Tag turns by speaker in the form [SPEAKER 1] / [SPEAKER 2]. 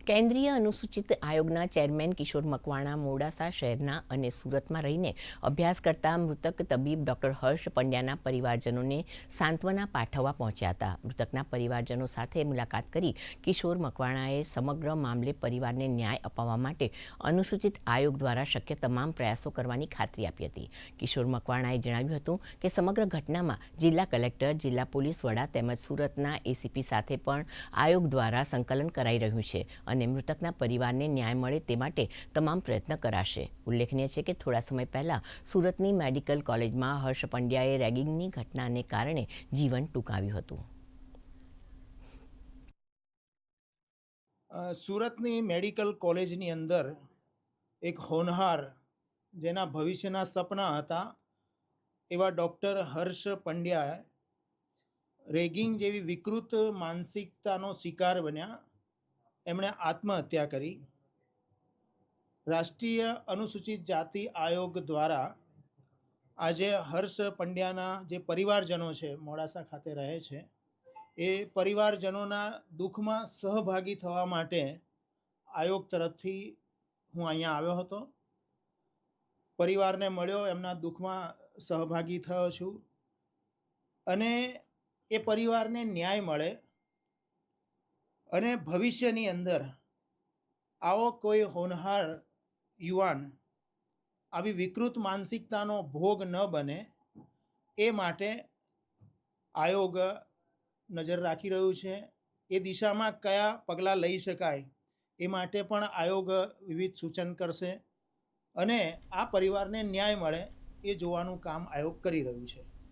[SPEAKER 1] કેન્દ્રીય અનુસૂચિત આયોગના ચેરમેન કિશોર મકવાણા મોડાસા શહેરના અને સુરતમાં રહીને અભ્યાસ કરતા મૃતક તબીબ ડૉક્ટર હર્ષ પંડ્યાના પરિવારજનોને સાંત્વના પાઠવવા પહોંચ્યા હતા. મૃતકના પરિવારજનો સાથે મુલાકાત કરી કિશોર મકવાણાએ સમગ્ર મામલે પરિવારને ન્યાય અપાવવા માટે અનુસૂચિત આયોગ દ્વારા શક્ય તમામ પ્રયાસો કરવાની ખાતરી આપી હતી. કિશોર મકવાણાએ જણાવ્યું હતું કે સમગ્ર ઘટનામાં જિલ્લા કલેક્ટર, જિલ્લા પોલીસ વડા તેમજ સુરતના એસીપી સાથે પણ આયોગ દ્વારા સંકલન કરાઈ રહ્યું છે અને મૃતકના પરિવારને ન્યાય મળે તે માટે તમામ પ્રયત્ન કરાશે. ઉલ્લેખનીય છે કે થોડા સમય પહેલા સુરતની મેડિકલ કોલેજમાં હર્ષ પંડ્યાએ રેગિંગની ઘટનાને કારણે જીવન ટૂંકાવ્યું હતું.
[SPEAKER 2] સુરતની મેડિકલ કોલેજની અંદર એક હોનહાર જેના ભવિષ્યના સપના હતા એવા ડૉક્ટર હર્ષ પંડ્યા રેગિંગ જેવી વિકૃત માનસિકતાનો શિકાર બન્યા. એમણે આત્મહત્યા કરી. રાષ્ટ્રીય અનુસૂચિત જાતિ આયોગ દ્વારા આજે હર્ષ પંડ્યાના જે પરિવારજનો છે, મોડાસા ખાતે રહે છે, એ પરિવારજનોના દુઃખમાં સહભાગી થવા માટે આયોગ તરફથી હું અહીંયા આવ્યો હતો. પરિવારને મળ્યો, એમના દુઃખમાં સહભાગી થયો છું અને એ પરિવારને ન્યાય મળે અને ભવિષ્યની અંદર આવો કોઈ હોનહાર યુવાન આવી વિકૃત માનસિકતાનો ભોગ ન બને એ માટે આયોગ નજર રાખી રહ્યું છે. એ દિશામાં કયા પગલાં લઈ શકાય એ માટે પણ આયોગ વિવિધ સૂચન કરશે અને આ પરિવારને ન્યાય મળે એ જોવાનું કામ આયોગ કરી રહ્યું છે.